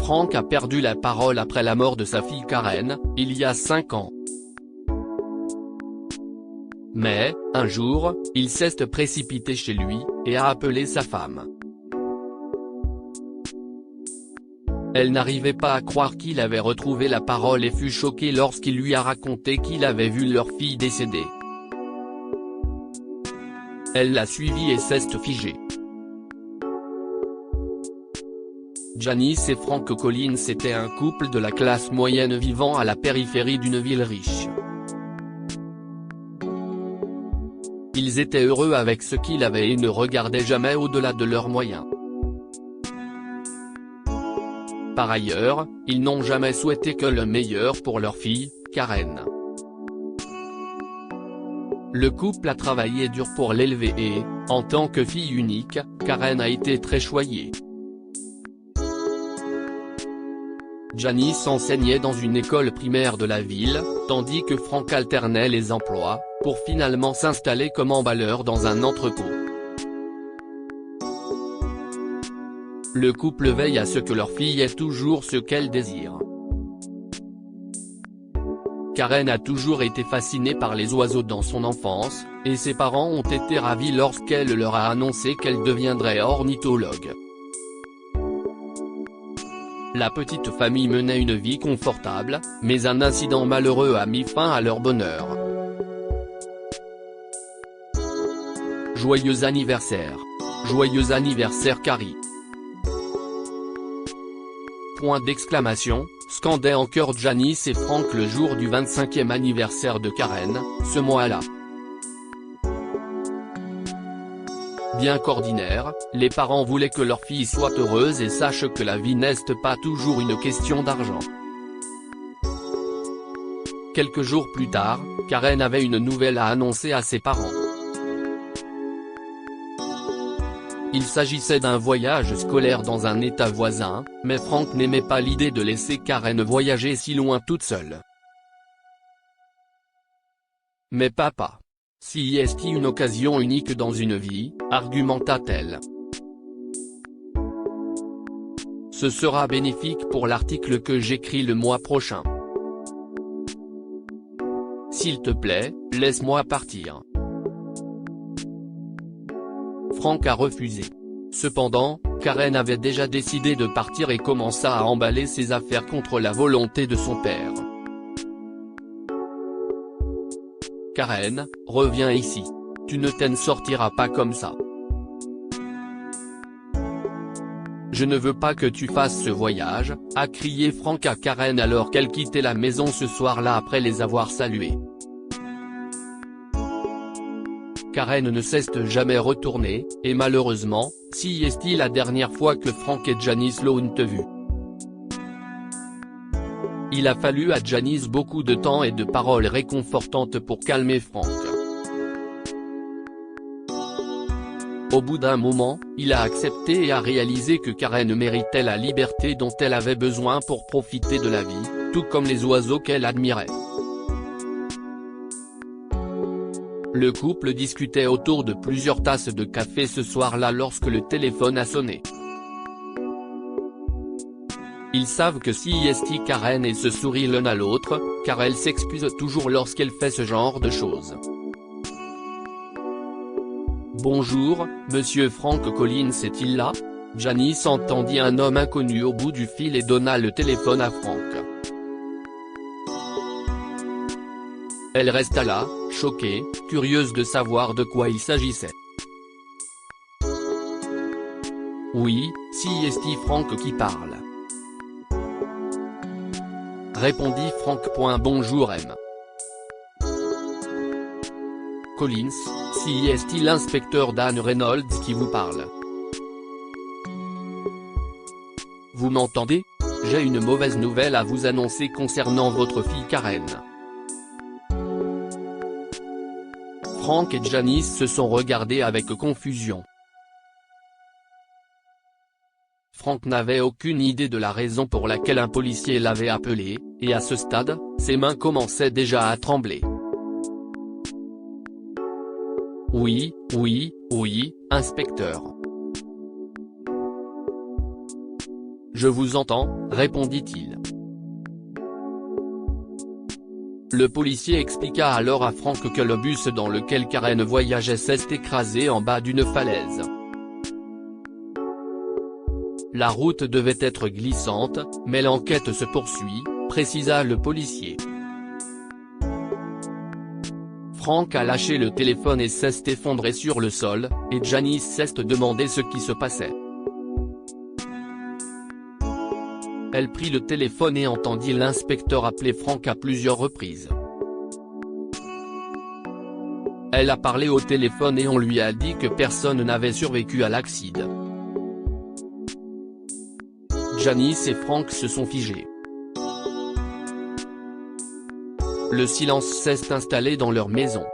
Franck a perdu la parole après la mort de sa fille Karen, il y a 5 ans. Mais, un jour, il s'est précipité chez lui, et a appelé sa femme. Elle n'arrivait pas à croire qu'il avait retrouvé la parole et fut choquée lorsqu'il lui a raconté qu'il avait vu leur fille décédée. Elle l'a suivi et s'est figée. Janice et Frank Collins étaient un couple de la classe moyenne vivant à la périphérie d'une ville riche. Ils étaient heureux avec ce qu'ils avaient et ne regardaient jamais au-delà de leurs moyens. Par ailleurs, ils n'ont jamais souhaité que le meilleur pour leur fille, Karen. Le couple a travaillé dur pour l'élever et, en tant que fille unique, Karen a été très choyée. Janice enseignait dans une école primaire de la ville, tandis que Frank alternait les emplois, pour finalement s'installer comme emballeur dans un entrepôt. Le couple veille à ce que leur fille ait toujours ce qu'elle désire. Karen a toujours été fascinée par les oiseaux dans son enfance, et ses parents ont été ravis lorsqu'elle leur a annoncé qu'elle deviendrait ornithologue. La petite famille menait une vie confortable, mais un incident malheureux a mis fin à leur bonheur. Joyeux anniversaire. Joyeux anniversaire Carrie. Point d'exclamation, scandaient en chœur Janice et Frank le jour du 25e anniversaire de Karen, ce mois-là. Bien qu'ordinaire, les parents voulaient que leur fille soit heureuse et sache que la vie n'est pas toujours une question d'argent. Quelques jours plus tard, Karen avait une nouvelle à annoncer à ses parents. Il s'agissait d'un voyage scolaire dans un état voisin, mais Frank n'aimait pas l'idée de laisser Karen voyager si loin toute seule. Mais papa. Si est une occasion unique dans une vie, argumenta-t-elle. Ce sera bénéfique pour l'article que j'écris le mois prochain. S'il te plaît, laisse-moi partir. Frank a refusé. Cependant, Karen avait déjà décidé de partir et commença à emballer ses affaires contre la volonté de son père. Karen, reviens ici. Tu ne t'en sortiras pas comme ça. Je ne veux pas que tu fasses ce voyage, a crié Frank à Karen alors qu'elle quittait la maison ce soir-là après les avoir salués. Karen ne s'est jamais retournée, et malheureusement, si est la dernière fois que Frank et Janice l'ont vue. Il a fallu à Janice beaucoup de temps et de paroles réconfortantes pour calmer Frank. Au bout d'un moment, il a accepté et a réalisé que Karen méritait la liberté dont elle avait besoin pour profiter de la vie, tout comme les oiseaux qu'elle admirait. Le couple discutait autour de plusieurs tasses de café ce soir-là lorsque le téléphone a sonné. Ils savent que si est Karen et se sourient l'un à l'autre, car elle s'excuse toujours lorsqu'elle fait ce genre de choses. Bonjour, monsieur Frank Collins est-il là? Janice entendit un homme inconnu au bout du fil et donna le téléphone à Frank. Elle resta là, choquée, curieuse de savoir de quoi il s'agissait. Oui, si est Frank qui parle. Répondit Frank. Bonjour M. Collins, si est l'inspecteur Dan Reynolds qui vous parle. Vous m'entendez? J'ai une mauvaise nouvelle à vous annoncer concernant votre fille Karen. Frank et Janice se sont regardés avec confusion. Frank n'avait aucune idée de la raison pour laquelle un policier l'avait appelé, et à ce stade, ses mains commençaient déjà à trembler. Oui, inspecteur. Je vous entends, répondit-il. Le policier expliqua alors à Frank que le bus dans lequel Karen voyageait s'est écrasé en bas d'une falaise. La route devait être glissante, mais l'enquête se poursuit, précisa le policier. Frank a lâché le téléphone et s'est effondré sur le sol, et Janice s'est demandé ce qui se passait. Elle prit le téléphone et entendit l'inspecteur appeler Frank à plusieurs reprises. Elle a parlé au téléphone et on lui a dit que personne n'avait survécu à l'accident. Janice et Frank se sont figés. Le silence s'est installé dans leur maison.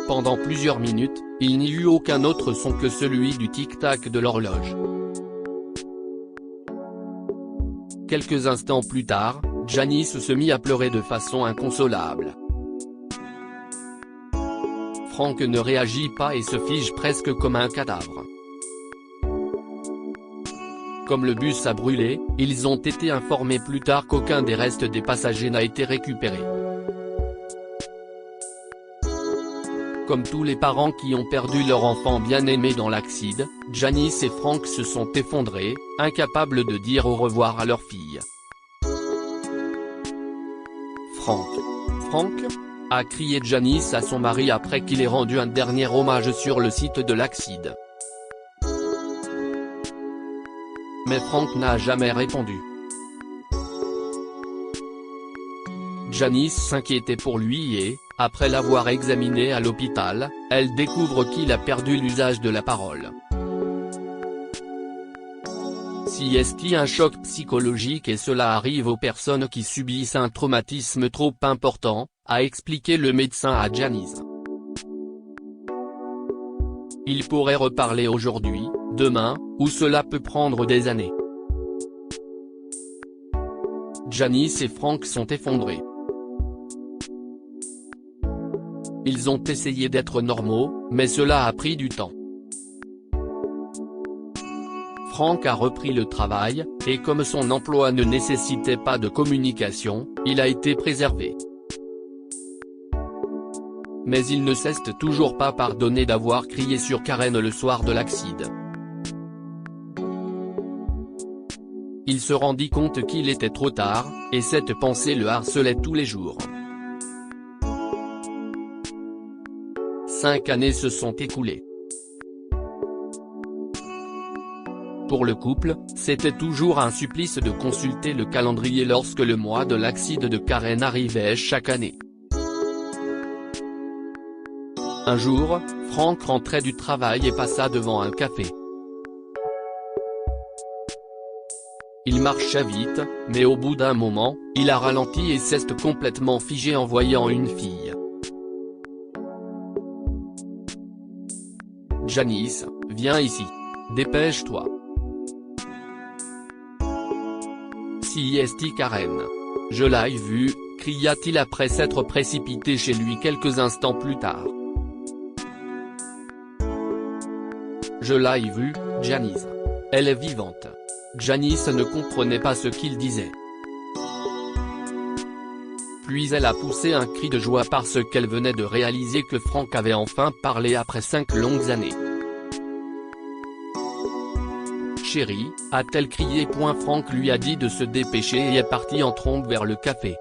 Pendant plusieurs minutes, il n'y eut aucun autre son que celui du tic-tac de l'horloge. Quelques instants plus tard, Janice se mit à pleurer de façon inconsolable. Frank ne réagit pas et se fige presque comme un cadavre. Comme le bus a brûlé, ils ont été informés plus tard qu'aucun des restes des passagers n'a été récupéré. Comme tous les parents qui ont perdu leur enfant bien-aimé dans l'accident, Janice et Frank se sont effondrés, incapables de dire au revoir à leur fille. Frank » a crié Janice à son mari après qu'il ait rendu un dernier hommage sur le site de l'accident. Mais Frank n'a jamais répondu. Janice s'inquiétait pour lui et, après l'avoir examiné à l'hôpital, elle découvre qu'il a perdu l'usage de la parole. Si est un choc psychologique et cela arrive aux personnes qui subissent un traumatisme trop important, a expliqué le médecin à Janice. Il pourrait reparler aujourd'hui, demain, ou cela peut prendre des années. Janice et Frank sont effondrés. Ils ont essayé d'être normaux, mais cela a pris du temps. Frank a repris le travail, et comme son emploi ne nécessitait pas de communication, il a été préservé. Mais il ne s'est toujours pas pardonné d'avoir crié sur Karen le soir de l'accident. Il se rendit compte qu'il était trop tard, et cette pensée le harcelait tous les jours. 5 années se sont écoulées. Pour le couple, c'était toujours un supplice de consulter le calendrier lorsque le mois de l'accident de Karen arrivait chaque année. Un jour, Frank rentrait du travail et passa devant un café. Il marchait vite, mais au bout d'un moment, il a ralenti et s'est complètement figé en voyant une fille. « Janice, viens ici. Dépêche-toi. » Si est Karen. Je l'ai vue, cria-t-il après s'être précipité chez lui quelques instants plus tard. Je l'ai vue, Janice. Elle est vivante. Janice ne comprenait pas ce qu'il disait. Puis elle a poussé un cri de joie parce qu'elle venait de réaliser que Frank avait enfin parlé après 5 longues années. Chérie, a-t-elle crié. Frank lui a dit de se dépêcher et est parti en trombe vers le café.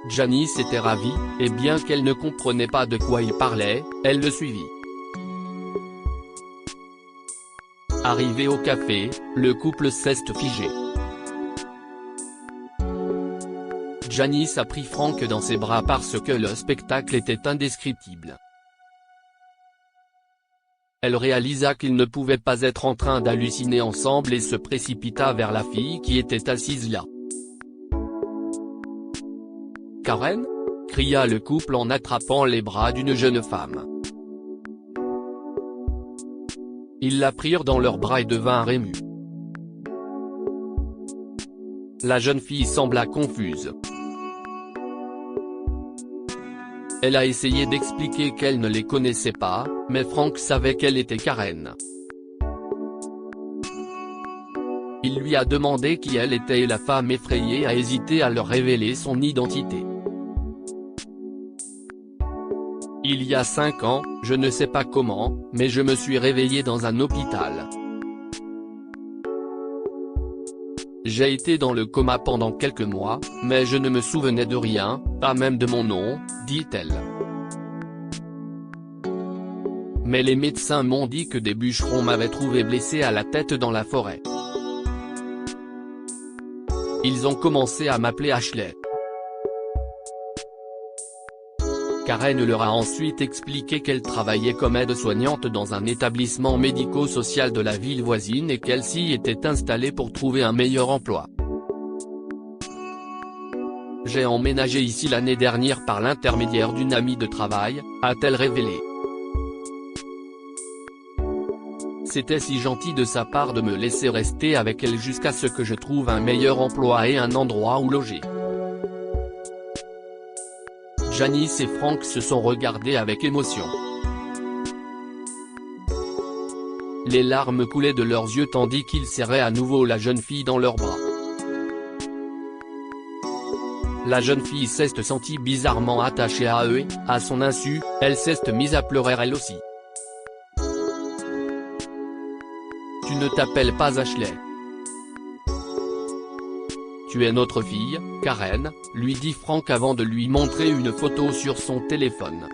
Janice était ravie, et bien qu'elle ne comprenait pas de quoi il parlait, elle le suivit. Arrivé au café, le couple s'est figé. Janice a pris Frank dans ses bras parce que le spectacle était indescriptible. Elle réalisa qu'ils ne pouvaient pas être en train d'halluciner ensemble et se précipita vers la fille qui était assise là. « Karen ?» cria le couple en attrapant les bras d'une jeune femme. Ils la prirent dans leurs bras et devinrent émus. La jeune fille sembla confuse. Elle a essayé d'expliquer qu'elle ne les connaissait pas, mais Frank savait qu'elle était Karen. Il lui a demandé qui elle était et la femme effrayée a hésité à leur révéler son identité. Il y a 5 ans, je ne sais pas comment, mais je me suis réveillée dans un hôpital. J'ai été dans le coma pendant quelques mois, mais je ne me souvenais de rien, pas même de mon nom, dit-elle. Mais les médecins m'ont dit que des bûcherons m'avaient trouvé blessé à la tête dans la forêt. Ils ont commencé à m'appeler Ashley. Karen leur a ensuite expliqué qu'elle travaillait comme aide-soignante dans un établissement médico-social de la ville voisine et qu'elle s'y était installée pour trouver un meilleur emploi. J'ai emménagé ici l'année dernière par l'intermédiaire d'une amie de travail, a-t-elle révélé. C'était si gentil de sa part de me laisser rester avec elle jusqu'à ce que je trouve un meilleur emploi et un endroit où loger. Janice et Frank se sont regardés avec émotion. Les larmes coulaient de leurs yeux tandis qu'ils serraient à nouveau la jeune fille dans leurs bras. La jeune fille s'est sentie bizarrement attachée à eux et, à son insu, elle s'est mise à pleurer elle aussi. Tu ne t'appelles pas Ashley. Tu es notre fille, Karen, lui dit Frank avant de lui montrer une photo sur son téléphone.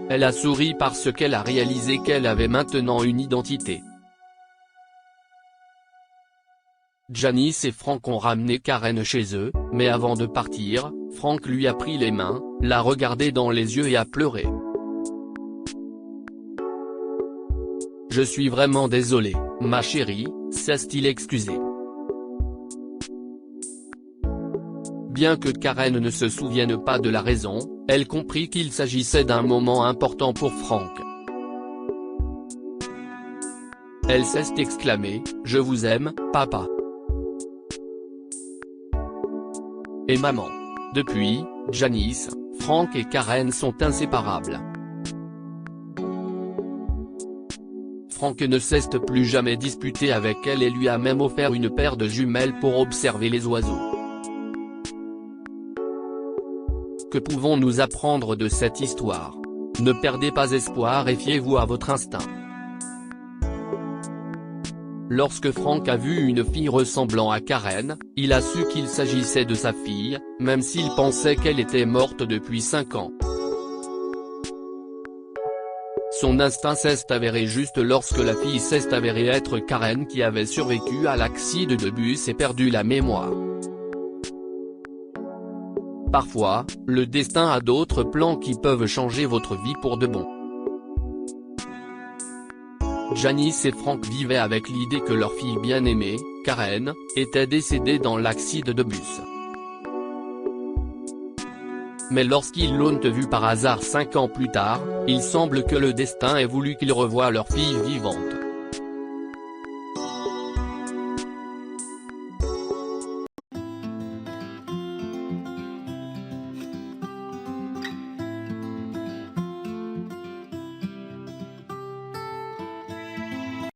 Elle a souri parce qu'elle a réalisé qu'elle avait maintenant une identité. Janice et Frank ont ramené Karen chez eux, mais avant de partir, Frank lui a pris les mains, l'a regardé dans les yeux et a pleuré. Je suis vraiment désolé, ma chérie, s'est-il excusé. Bien que Karen ne se souvienne pas de la raison, elle comprit qu'il s'agissait d'un moment important pour Frank. Elle s'est exclamée, « Je vous aime, papa. » Et maman. Depuis, Janice, Frank et Karen sont inséparables. Frank ne s'est plus jamais disputé avec elle et lui a même offert une paire de jumelles pour observer les oiseaux. Que pouvons-nous apprendre de cette histoire? Ne perdez pas espoir et fiez-vous à votre instinct. Lorsque Frank a vu une fille ressemblant à Karen, il a su qu'il s'agissait de sa fille, même s'il pensait qu'elle était morte depuis 5 ans. Son instinct s'est avéré juste lorsque la fille s'est avérée être Karen qui avait survécu à l'accident de bus et perdu la mémoire. Parfois, le destin a d'autres plans qui peuvent changer votre vie pour de bon. Janice et Frank vivaient avec l'idée que leur fille bien-aimée, Karen, était décédée dans l'accident de bus. Mais lorsqu'ils l'ont vue par hasard 5 ans plus tard, il semble que le destin ait voulu qu'ils revoient leur fille vivante.